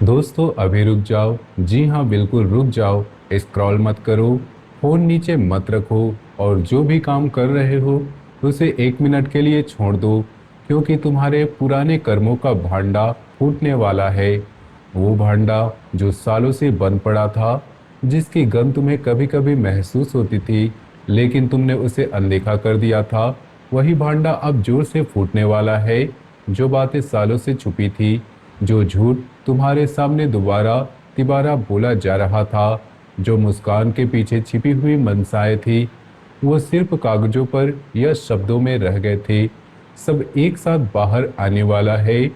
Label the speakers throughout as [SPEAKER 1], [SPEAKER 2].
[SPEAKER 1] दोस्तों अभी रुक जाओ। जी हाँ, बिल्कुल रुक जाओ। स्क्रॉल मत करो, फोन नीचे मत रखो, और जो भी काम कर रहे हो उसे 1 मिनट के लिए छोड़ दो, क्योंकि तुम्हारे पुराने कर्मों का भांडा फूटने वाला है। वो भांडा जो सालों से बंद पड़ा था, जिसकी गंध तुम्हें कभी कभी महसूस होती थी, लेकिन तुमने उसे अनदेखा कर दिया था, वही भांडा अब जोर से फूटने वाला है। जो बातें सालों से छुपी थी, जो झूठ तुम्हारे सामने दोबारा तिबारा बोला जा रहा था, जो मुस्कान के पीछे छिपी हुई मनसाएं थी, वो सिर्फ कागजों पर या शब्दों में रह गए थे। सब एक साथ बाहर आने वाला है।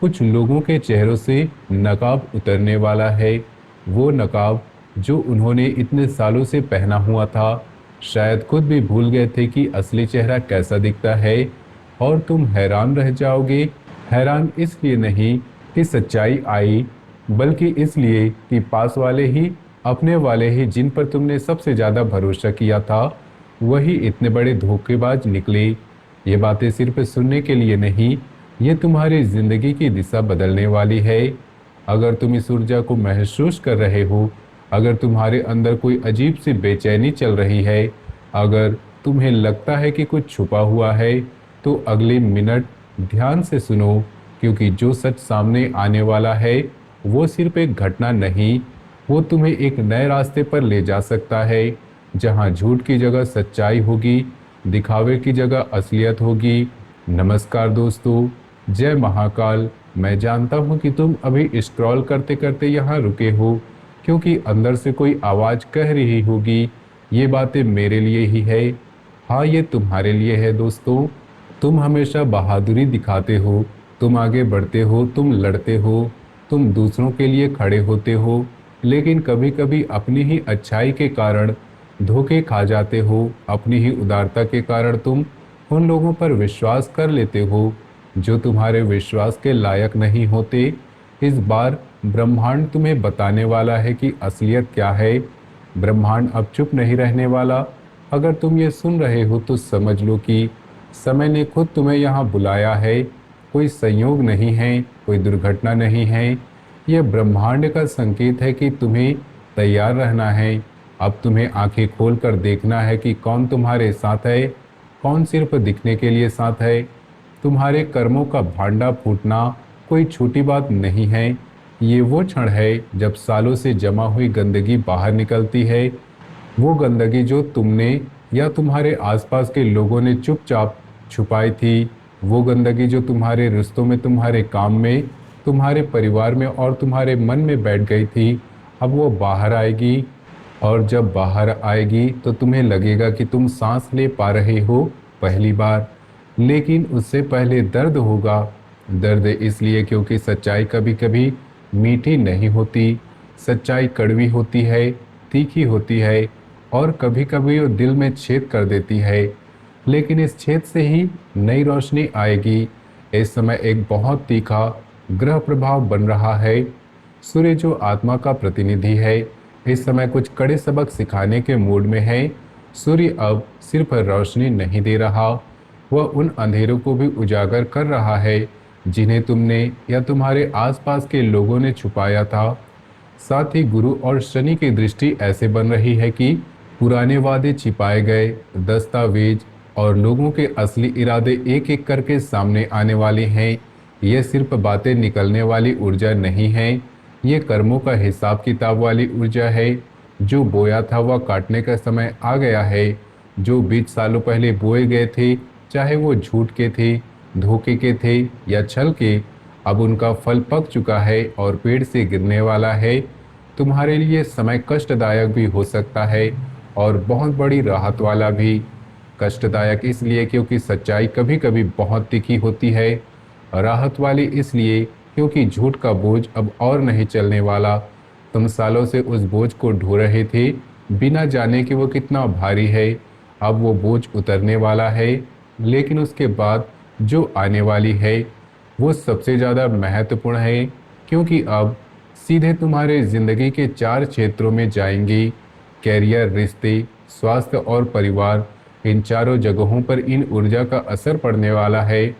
[SPEAKER 1] कुछ लोगों के चेहरों से नकाब उतरने वाला है। वो नकाब जो उन्होंने इतने सालों से पहना हुआ था। शायद खुद भी भूल गए थे कि असली चेहरा कैसा दिखता है। और तुम हैरान रह जाओगे। हैरान इसलिए नहीं कि सच्चाई आई, बल्कि इसलिए कि पास वाले ही, अपने वाले ही, जिन पर तुमने सबसे ज्यादा भरोसा किया था, वही इतने बड़े धोखेबाज निकले। ये बातें सिर्फ सुनने के लिए नहीं, ये तुम्हारी जिंदगी की दिशा बदलने वाली है। अगर तुम इस ऊर्जा को महसूस कर रहे हो, अगर तुम्हारे अंदर कोई अजीब सी बेचैनी चल रही है, अगर तुम्हें लगता है कि कुछ छुपा हुआ है, तो अगले मिनट ध्यान से सुनो, क्योंकि जो सच सामने आने वाला है वो सिर्फ एक घटना नहीं, वो तुम्हें एक नए रास्ते पर ले जा सकता है, जहां झूठ की जगह सच्चाई होगी, दिखावे की जगह असलियत होगी। नमस्कार दोस्तों, जय महाकाल। मैं जानता हूं कि तुम अभी स्क्रॉल करते करते यहाँ रुके हो, क्योंकि अंदर से कोई आवाज कह रही होगी, ये बातें मेरे लिए ही है। हाँ, ये तुम्हारे लिए है दोस्तों। तुम हमेशा बहादुरी दिखाते हो, तुम आगे बढ़ते हो, तुम लड़ते हो, तुम दूसरों के लिए खड़े होते हो, लेकिन कभी कभी अपनी ही अच्छाई के कारण धोखे खा जाते हो। अपनी ही उदारता के कारण तुम उन लोगों पर विश्वास कर लेते हो जो तुम्हारे विश्वास के लायक नहीं होते। इस बार ब्रह्मांड तुम्हें बताने वाला है कि असलियत क्या है। ब्रह्मांड अब चुप नहीं रहने वाला। अगर तुम ये सुन रहे हो तो समझ लो कि समय ने खुद तुम्हें यहाँ बुलाया है। कोई संयोग नहीं है, कोई दुर्घटना नहीं है। यह ब्रह्मांड का संकेत है कि तुम्हें तैयार रहना है। अब तुम्हें आंखें खोलकर देखना है कि कौन तुम्हारे साथ है, कौन सिर्फ दिखने के लिए साथ है। तुम्हारे कर्मों का भांडा फूटना कोई छोटी बात नहीं है। ये वो क्षण है जब सालों से जमा हुई गंदगी बाहर निकलती है। वो गंदगी जो तुमने या तुम्हारे आसपास के लोगों ने चुपचाप छुपाई थी। वो गंदगी जो तुम्हारे रिश्तों में, तुम्हारे काम में, तुम्हारे परिवार में और तुम्हारे मन में बैठ गई थी, अब वो बाहर आएगी। और जब बाहर आएगी तो तुम्हें लगेगा कि तुम सांस ले पा रहे हो पहली बार। लेकिन उससे पहले दर्द होगा। दर्द इसलिए क्योंकि सच्चाई कभी कभी मीठी नहीं होती। सच्चाई कड़वी होती है, तीखी होती है, और कभी कभी वो दिल में छेद कर देती है। लेकिन इस छेद से ही नई रोशनी आएगी। इस समय एक बहुत तीखा ग्रह प्रभाव बन रहा है। सूर्य जो आत्मा का प्रतिनिधि है, इस समय कुछ कड़े सबक सिखाने के मूड में है। सूर्य अब सिर्फ रोशनी नहीं दे रहा, वह उन अंधेरों को भी उजागर कर रहा है जिन्हें तुमने या तुम्हारे आसपास के लोगों ने छुपाया था। साथ ही गुरु और शनि की दृष्टि ऐसे बन रही है कि पुराने वादे छिपाए गए दस्तावेज और लोगों के असली इरादे एक एक करके सामने आने वाले हैं। ये सिर्फ बातें निकलने वाली ऊर्जा नहीं है, ये कर्मों का हिसाब किताब वाली ऊर्जा है। जो बोया था वह काटने का समय आ गया है। जो बीज सालों पहले बोए गए थे, चाहे वो झूठ के थे, धोखे के थे या छल के, अब उनका फल पक चुका है और पेड़ से गिरने वाला है। तुम्हारे लिए समय कष्टदायक भी हो सकता है और बहुत बड़ी राहत वाला भी। कष्टदायक इसलिए क्योंकि सच्चाई कभी कभी बहुत तीखी होती है। राहत वाली इसलिए क्योंकि झूठ का बोझ अब और नहीं चलने वाला। तुम सालों से उस बोझ को ढो रहे थे, बिना जाने कि वो कितना भारी है। अब वो बोझ उतरने वाला है, लेकिन उसके बाद जो आने वाली है वो सबसे ज़्यादा महत्वपूर्ण है, क्योंकि अब सीधे तुम्हारे जिंदगी के 4 क्षेत्रों में जाएंगी। कैरियर, रिश्ते, स्वास्थ्य और परिवार। इन चारों जगहों पर इन ऊर्जा का असर पड़ने वाला है,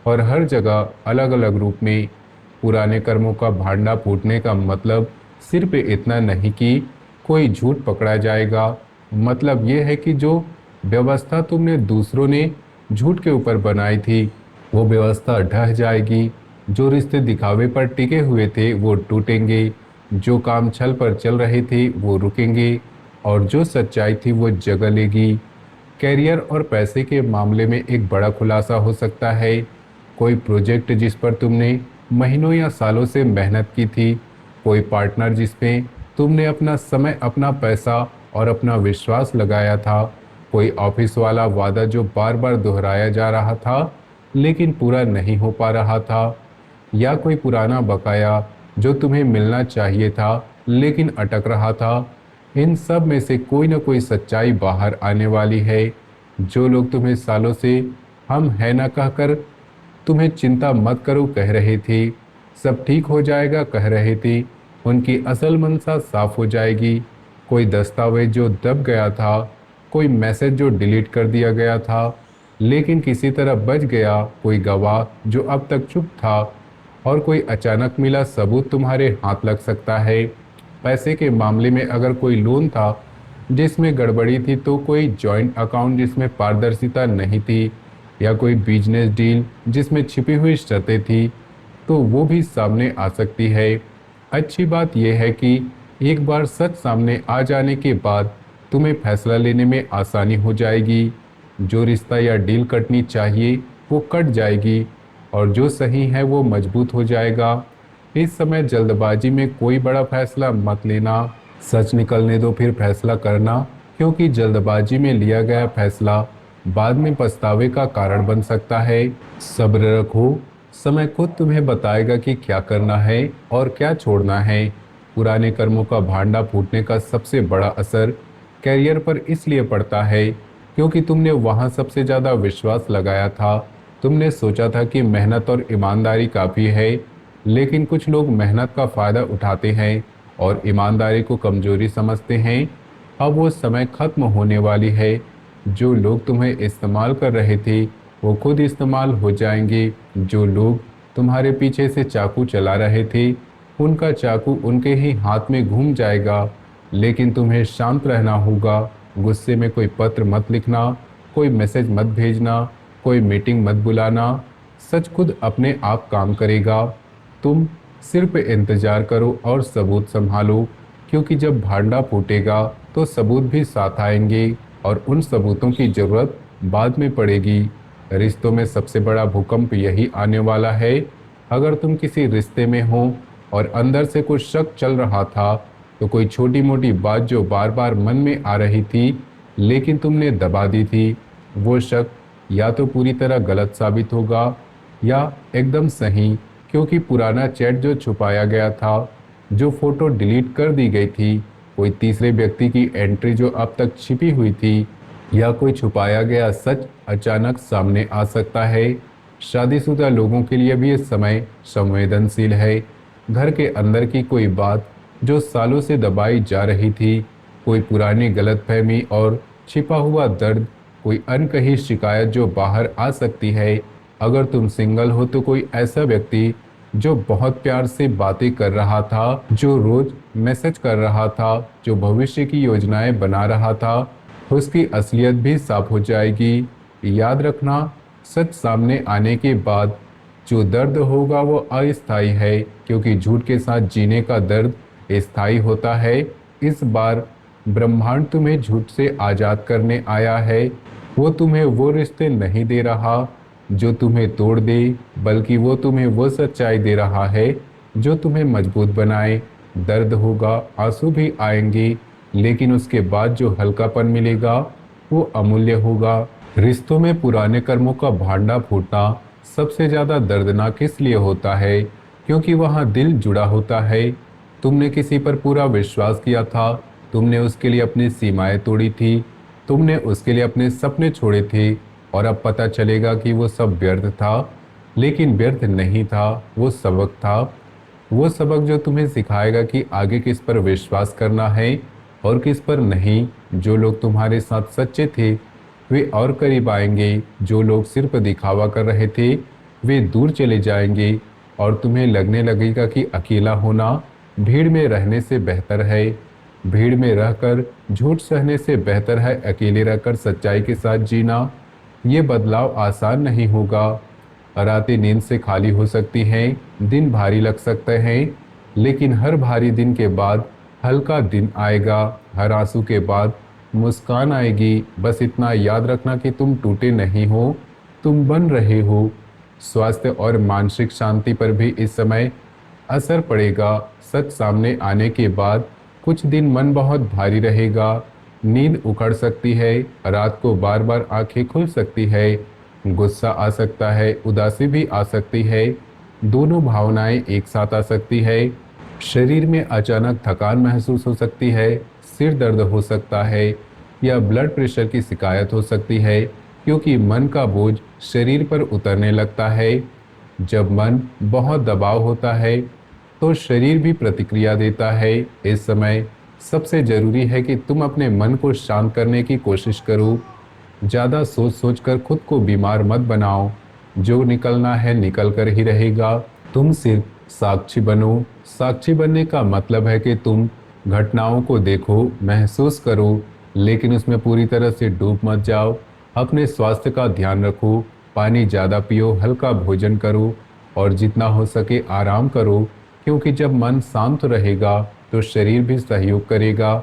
[SPEAKER 1] और हर जगह अलग अलग रूप में। पुराने कर्मों का भांडा फूटने का मतलब सिर्फ इतना नहीं कि कोई झूठ पकड़ा जाएगा। मतलब यह है कि जो व्यवस्था तुमने दूसरों ने झूठ के ऊपर बनाई थी वो व्यवस्था ढह जाएगी। जो रिश्ते दिखावे पर टिके हुए थे वो टूटेंगे। जो काम छल पर चल रहे थे वो रुकेंगे और जो सच्चाई थी वो जगह लेगी। कैरियर और पैसे के मामले में एक बड़ा खुलासा हो सकता है। कोई प्रोजेक्ट जिस पर तुमने महीनों या सालों से मेहनत की थी, कोई पार्टनर जिसमें तुमने अपना समय, अपना पैसा और अपना विश्वास लगाया था, कोई ऑफिस वाला वादा जो बार बार दोहराया जा रहा था लेकिन पूरा नहीं हो पा रहा था, या कोई पुराना बकाया जो तुम्हें मिलना चाहिए था लेकिन अटक रहा था। इन सब में से कोई ना कोई सच्चाई बाहर आने वाली है। जो लोग तुम्हें सालों से हम है ना कहकर तुम्हें चिंता मत करो कह रहे थे, सब ठीक हो जाएगा कह रहे थे, उनकी असल मंशा साफ हो जाएगी। कोई दस्तावेज जो दब गया था, कोई मैसेज जो डिलीट कर दिया गया था लेकिन किसी तरह बच गया, कोई गवाह जो अब तक चुप था, और कोई अचानक मिला सबूत तुम्हारे हाथ लग सकता है। पैसे के मामले में अगर कोई लोन था जिसमें गड़बड़ी थी, तो कोई जॉइंट अकाउंट जिसमें पारदर्शिता नहीं थी, या कोई बिजनेस डील जिसमें छिपी हुई शर्तें थी, तो वो भी सामने आ सकती है। अच्छी बात यह है कि एक बार सच सामने आ जाने के बाद तुम्हें फैसला लेने में आसानी हो जाएगी। जो रिश्ता या डील कटनी चाहिए वो कट जाएगी और जो सही है वो मजबूत हो जाएगा। इस समय जल्दबाजी में कोई बड़ा फैसला मत लेना, सच निकलने दो फिर फैसला करना, क्योंकि जल्दबाजी में लिया गया फैसला बाद में पछतावे का कारण बन सकता है। सब्र रखो, समय खुद तुम्हें बताएगा कि क्या करना है और क्या छोड़ना है। पुराने कर्मों का भांडा फूटने का सबसे बड़ा असर कैरियर पर इसलिए पड़ता है क्योंकि तुमने वहां सबसे ज़्यादा विश्वास लगाया था। तुमने सोचा था कि मेहनत और ईमानदारी काफ़ी है, लेकिन कुछ लोग मेहनत का फ़ायदा उठाते हैं और ईमानदारी को कमजोरी समझते हैं। अब वो समय खत्म होने वाली है। जो लोग तुम्हें इस्तेमाल कर रहे थे वो खुद इस्तेमाल हो जाएंगे। जो लोग तुम्हारे पीछे से चाकू चला रहे थे उनका चाकू उनके ही हाथ में घूम जाएगा। लेकिन तुम्हें शांत रहना होगा। गुस्से में कोई पत्र मत लिखना, कोई मैसेज मत भेजना, कोई मीटिंग मत बुलाना। सच खुद अपने आप काम करेगा। तुम सिर्फ इंतजार करो और सबूत संभालो, क्योंकि जब भांडा फूटेगा तो सबूत भी साथ आएंगे और उन सबूतों की ज़रूरत बाद में पड़ेगी। रिश्तों में सबसे बड़ा भूकंप यही आने वाला है। अगर तुम किसी रिश्ते में हो और अंदर से कुछ शक चल रहा था, तो कोई छोटी मोटी बात जो बार बार मन में आ रही थी लेकिन तुमने दबा दी थी, वो शक या तो पूरी तरह गलत साबित होगा या एकदम सही, क्योंकि पुराना चैट जो छुपाया गया था, जो फोटो डिलीट कर दी गई थी, कोई तीसरे व्यक्ति की एंट्री जो अब तक छिपी हुई थी, या कोई छुपाया गया सच अचानक सामने आ सकता है। शादीशुदा लोगों के लिए भी ये समय संवेदनशील है। घर के अंदर की कोई बात जो सालों से दबाई जा रही थी, कोई पुरानी गलतफहमी और छिपा हुआ दर्द, कोई अनकही शिकायत जो बाहर आ सकती है। अगर तुम सिंगल हो तो कोई ऐसा व्यक्ति जो बहुत प्यार से बातें कर रहा था, जो रोज मैसेज कर रहा था, जो भविष्य की योजनाएं बना रहा था, उसकी असलियत भी साफ हो जाएगी। याद रखना, सच सामने आने के बाद जो दर्द होगा वो अस्थायी है, क्योंकि झूठ के साथ जीने का दर्द स्थायी होता है। इस बार ब्रह्मांड तुम्हें झूठ से आज़ाद करने आया है। वो तुम्हें वो रिश्ते नहीं दे रहा जो तुम्हें तोड़ दे, बल्कि वो तुम्हें वो सच्चाई दे रहा है जो तुम्हें मजबूत बनाए। दर्द होगा, आंसू भी आएंगे, लेकिन उसके बाद जो हल्कापन मिलेगा वो अमूल्य होगा। रिश्तों में पुराने कर्मों का भांडा फूटना सबसे ज़्यादा दर्दनाक इसलिए होता है क्योंकि वहाँ दिल जुड़ा होता है। तुमने किसी पर पूरा विश्वास किया था, तुमने उसके लिए अपनी सीमाएं तोड़ी थी, तुमने उसके लिए अपने सपने छोड़े थे, और अब पता चलेगा कि वो सब व्यर्थ था। लेकिन व्यर्थ नहीं था, वो सबक था। वो सबक जो तुम्हें सिखाएगा कि आगे किस पर विश्वास करना है और किस पर नहीं। जो लोग तुम्हारे साथ सच्चे थे वे और करीब आएंगे, जो लोग सिर्फ दिखावा कर रहे थे वे दूर चले जाएंगे, और तुम्हें लगने लगेगा कि अकेला होना भीड़ में रहने से बेहतर है। भीड़ में रहकर झूठ सहने से बेहतर है अकेले रहकर सच्चाई के साथ जीना। ये बदलाव आसान नहीं होगा। रातें नींद से खाली हो सकती हैं, दिन भारी लग सकते हैं, लेकिन हर भारी दिन के बाद हल्का दिन आएगा। हर आंसू के बाद मुस्कान आएगी। बस इतना याद रखना कि तुम टूटे नहीं हो, तुम बन रहे हो। स्वास्थ्य और मानसिक शांति पर भी इस समय असर पड़ेगा। सच सामने आने के बाद कुछ दिन मन बहुत भारी रहेगा। नींद उखड़ सकती है, रात को बार बार आंखें खुल सकती है, गुस्सा आ सकता है, उदासी भी आ सकती है। दोनों भावनाएं एक साथ आ सकती है। शरीर में अचानक थकान महसूस हो सकती है, सिर दर्द हो सकता है या ब्लड प्रेशर की शिकायत हो सकती है, क्योंकि मन का बोझ शरीर पर उतरने लगता है। जब मन बहुत दबाव होता है तो शरीर भी प्रतिक्रिया देता है। इस समय सबसे जरूरी है कि तुम अपने मन को शांत करने की कोशिश करो। ज़्यादा सोच सोच कर खुद को बीमार मत बनाओ। जो निकलना है निकल कर ही रहेगा। तुम सिर्फ साक्षी बनो। साक्षी बनने का मतलब है कि तुम घटनाओं को देखो, महसूस करो, लेकिन उसमें पूरी तरह से डूब मत जाओ। अपने स्वास्थ्य का ध्यान रखो, पानी ज़्यादा पियो, हल्का भोजन करो और जितना हो सके आराम करो, क्योंकि जब मन शांत रहेगा तो शरीर भी सहयोग करेगा।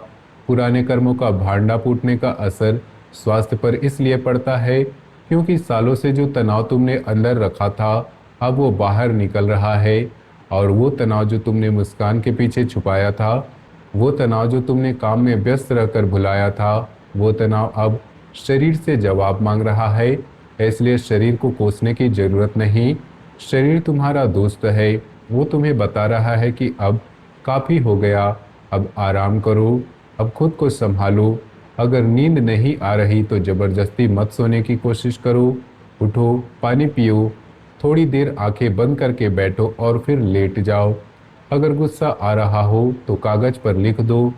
[SPEAKER 1] पुराने कर्मों का भांडा फूटने का असर स्वास्थ्य पर इसलिए पड़ता है क्योंकि सालों से जो तनाव तुमने अंदर रखा था अब वो बाहर निकल रहा है। और वो तनाव जो तुमने मुस्कान के पीछे छुपाया था, वो तनाव जो तुमने काम में व्यस्त रहकर भुलाया था, वो तनाव अब शरीर से जवाब मांग रहा है। इसलिए शरीर को कोसने की जरूरत नहीं। शरीर तुम्हारा दोस्त है, वो तुम्हें बता रहा है कि अब काफ़ी हो गया, अब आराम करो, अब खुद को संभालो। अगर नींद नहीं आ रही तो ज़बरदस्ती मत सोने की कोशिश करो। उठो, पानी पियो, थोड़ी देर आंखें बंद करके बैठो और फिर लेट जाओ। अगर गुस्सा आ रहा हो तो कागज़ पर लिख दो।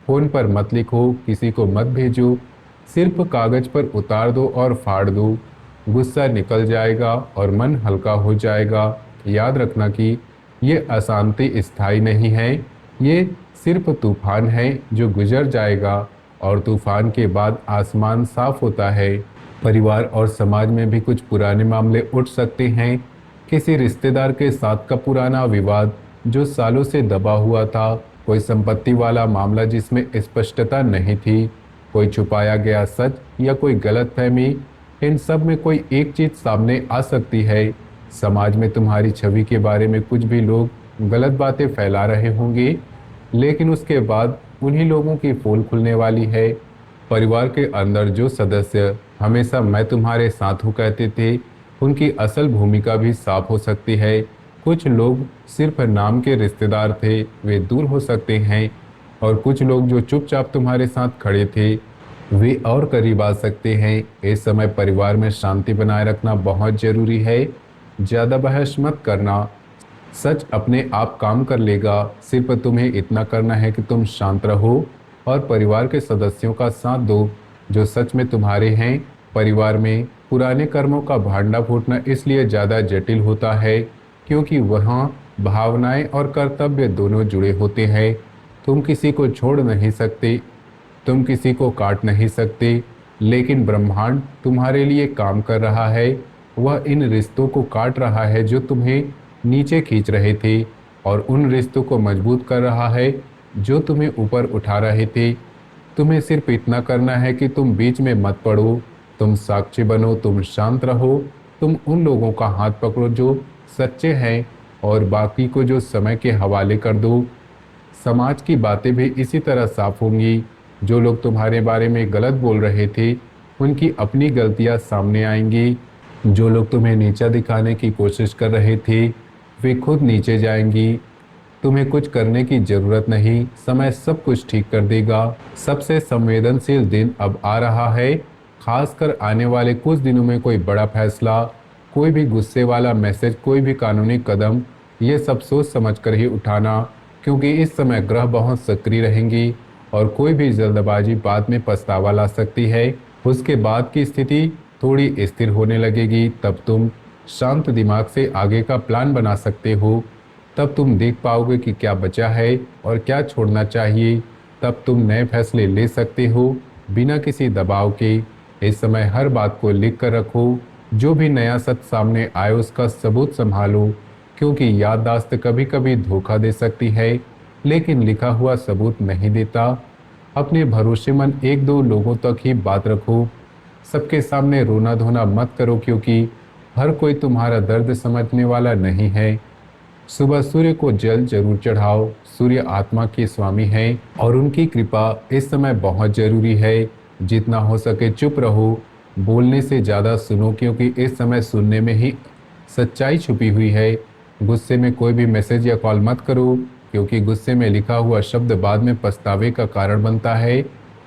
[SPEAKER 1] फ़ोन पर मत लिखो, किसी को मत भेजो, सिर्फ कागज़ पर उतार दो और फाड़ दो। गुस्सा निकल जाएगा और मन हल्का हो जाएगा। याद रखना कि ये अशांति स्थायी नहीं है, ये सिर्फ तूफान है जो गुजर जाएगा और तूफान के बाद आसमान साफ होता है। परिवार और समाज में भी कुछ पुराने मामले उठ सकते हैं। किसी रिश्तेदार के साथ का पुराना विवाद जो सालों से दबा हुआ था, कोई संपत्ति वाला मामला जिसमें स्पष्टता नहीं थी, कोई छुपाया गया सच या कोई गलतफहमी। इन सब में कोई एक चीज सामने आ सकती है। समाज में तुम्हारी छवि के बारे में कुछ भी लोग गलत बातें फैला रहे होंगे, लेकिन उसके बाद उन्हीं लोगों की पोल खुलने वाली है। परिवार के अंदर जो सदस्य हमेशा मैं तुम्हारे साथ हूँ कहते थे, उनकी असल भूमिका भी साफ हो सकती है। कुछ लोग सिर्फ नाम के रिश्तेदार थे, वे दूर हो सकते हैं, और कुछ लोग जो चुपचाप तुम्हारे साथ खड़े थे वे और करीब आ सकते हैं। इस समय परिवार में शांति बनाए रखना बहुत जरूरी है। ज़्यादा बहस मत करना, सच अपने आप काम कर लेगा। सिर्फ तुम्हें इतना करना है कि तुम शांत रहो और परिवार के सदस्यों का साथ दो जो सच में तुम्हारे हैं। परिवार में पुराने कर्मों का भांडा फूटना इसलिए ज़्यादा जटिल होता है क्योंकि वहाँ भावनाएं और कर्तव्य दोनों जुड़े होते हैं। तुम किसी को छोड़ नहीं सकते, तुम किसी को काट नहीं सकते, लेकिन ब्रह्मांड तुम्हारे लिए काम कर रहा है। वह इन रिश्तों को काट रहा है जो तुम्हें नीचे खींच रहे थे, और उन रिश्तों को मजबूत कर रहा है जो तुम्हें ऊपर उठा रहे थे। तुम्हें सिर्फ इतना करना है कि तुम बीच में मत पड़ो, तुम साक्षी बनो, तुम शांत रहो, तुम उन लोगों का हाथ पकड़ो जो सच्चे हैं और बाकी को जो समय के हवाले कर दो। समाज की बातें भी इसी तरह साफ होंगी। जो लोग तुम्हारे बारे में गलत बोल रहे थे उनकी अपनी गलतियां सामने आएंगी। जो लोग तुम्हें नीचा दिखाने की कोशिश कर रहे थे वे खुद नीचे जाएंगी। तुम्हें कुछ करने की जरूरत नहीं, समय सब कुछ ठीक कर देगा। सबसे संवेदनशील दिन अब आ रहा है, खासकर आने वाले कुछ दिनों में कोई बड़ा फैसला, कोई भी गुस्से वाला मैसेज, कोई भी कानूनी कदम, ये सब सोच समझ कर ही उठाना, क्योंकि इस समय ग्रह बहुत सक्रिय रहेंगी और कोई भी जल्दबाजी बाद में पछतावा ला सकती है। उसके बाद की स्थिति थोड़ी स्थिर होने लगेगी, तब तुम शांत दिमाग से आगे का प्लान बना सकते हो। तब तुम देख पाओगे कि क्या बचा है और क्या छोड़ना चाहिए। तब तुम नए फैसले ले सकते हो बिना किसी दबाव के। इस समय हर बात को लिख कर रखो। जो भी नया सच सामने आए उसका सबूत संभालो, क्योंकि याददाश्त कभी कभी धोखा दे सकती है, लेकिन लिखा हुआ सबूत नहीं देता। अपने भरोसेमंद एक दो लोगों तक ही बात रखो। सबके सामने रोना धोना मत करो, क्योंकि हर कोई तुम्हारा दर्द समझने वाला नहीं है। सुबह सूर्य को जल जरूर चढ़ाओ। सूर्य आत्मा के स्वामी हैं और उनकी कृपा इस समय बहुत जरूरी है। जितना हो सके चुप रहो, बोलने से ज़्यादा सुनो, क्योंकि इस समय सुनने में ही सच्चाई छुपी हुई है। गुस्से में कोई भी मैसेज या कॉल मत करो, क्योंकि गुस्से में लिखा हुआ शब्द बाद में पछतावे का कारण बनता है।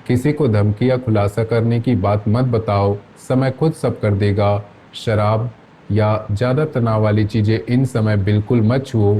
[SPEAKER 1] किसी को धमकी या खुलासा करने की बात मत बताओ, समय खुद सब कर देगा। शराब या ज़्यादा तनाव वाली चीज़ें इन समय बिल्कुल मत छुओ,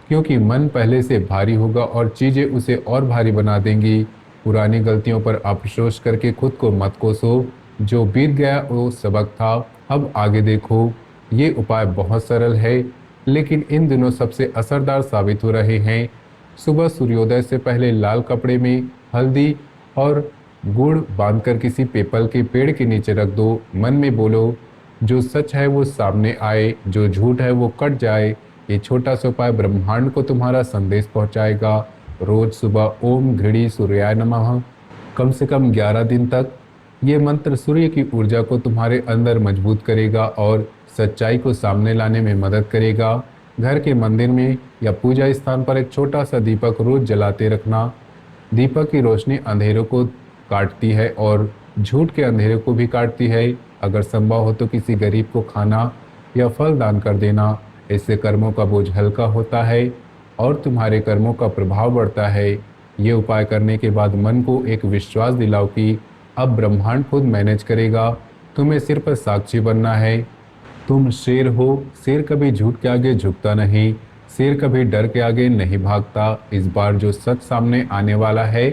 [SPEAKER 1] क्योंकि मन पहले से भारी होगा और चीज़ें उसे और भारी बना देंगी। पुरानी गलतियों पर अफसोस करके खुद को मत कोसो। जो बीत गया वो सबक था, अब आगे देखो। ये उपाय बहुत सरल है, लेकिन इन दिनों सबसे असरदार साबित हो रहे हैं। सुबह सूर्योदय से पहले लाल कपड़े में हल्दी और गुड़ बांधकर किसी पीपल के पेड़ के नीचे रख दो। मन में बोलो, जो सच है वो सामने आए, जो झूठ है वो कट जाए। ये छोटा सा उपाय ब्रह्मांड को तुम्हारा संदेश पहुंचाएगा। रोज सुबह ओम घृणी सूर्याय नमः कम से कम 11 दिन तक। ये मंत्र सूर्य की ऊर्जा को तुम्हारे अंदर मजबूत करेगा और सच्चाई को सामने लाने में मदद करेगा। घर के मंदिर में या पूजा स्थान पर एक छोटा सा दीपक रोज जलाते रखना। दीपक की रोशनी अंधेरों को काटती है और झूठ के अंधेरे को भी काटती है। अगर संभव हो तो किसी गरीब को खाना या फल दान कर देना। इससे कर्मों का बोझ हल्का होता है और तुम्हारे कर्मों का प्रभाव बढ़ता है। ये उपाय करने के बाद मन को एक विश्वास दिलाओ कि अब ब्रह्मांड खुद मैनेज करेगा। तुम्हें सिर्फ साक्षी बनना है। तुम शेर हो, शेर कभी झूठ के आगे झुकता नहीं, शेर कभी डर के आगे नहीं भागता। इस बार जो सच सामने आने वाला है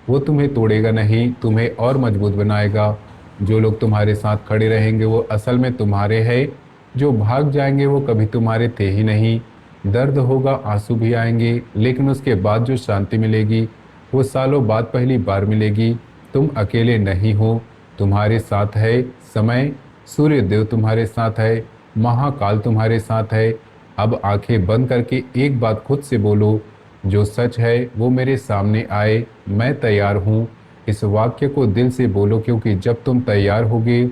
[SPEAKER 1] वो तुम्हें तोड़ेगा नहीं, तुम्हें और मजबूत बनाएगा। जो लोग तुम्हारे साथ खड़े रहेंगे वो असल में तुम्हारे हैं, जो भाग जाएंगे वो कभी तुम्हारे थे ही नहीं। दर्द होगा, आंसू भी आएंगे, लेकिन उसके बाद जो शांति मिलेगी वो सालों बाद पहली बार मिलेगी। तुम अकेले नहीं हो, तुम्हारे साथ है समय, सूर्य देव तुम्हारे साथ है, महाकाल तुम्हारे साथ है। अब आंखें बंद करके एक बात खुद से बोलो, जो सच है वो मेरे सामने आए, मैं तैयार हूँ। इस वाक्य को दिल से बोलो, क्योंकि जब तुम तैयार होगे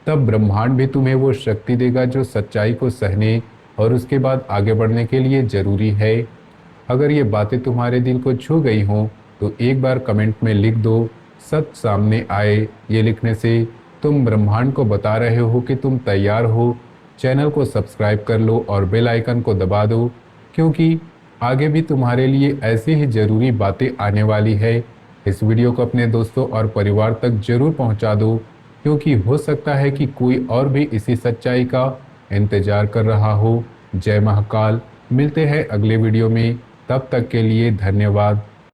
[SPEAKER 1] तब ब्रह्मांड भी तुम्हें वो शक्ति देगा जो सच्चाई को सहने और उसके बाद आगे बढ़ने के लिए जरूरी है। अगर ये बातें तुम्हारे दिल को छू गई हों तो एक बार कमेंट में लिख दो, सच सामने आए। ये लिखने से तुम ब्रह्मांड को बता रहे हो कि तुम तैयार हो। चैनल को सब्सक्राइब कर लो और बेल आइकन को दबा दो, क्योंकि आगे भी तुम्हारे लिए ऐसी ही ज़रूरी बातें आने वाली है। इस वीडियो को अपने दोस्तों और परिवार तक जरूर पहुंचा दो, क्योंकि हो सकता है कि कोई और भी इसी सच्चाई का इंतजार कर रहा हो। जय महाकाल। मिलते हैं अगले वीडियो में, तब तक के लिए धन्यवाद।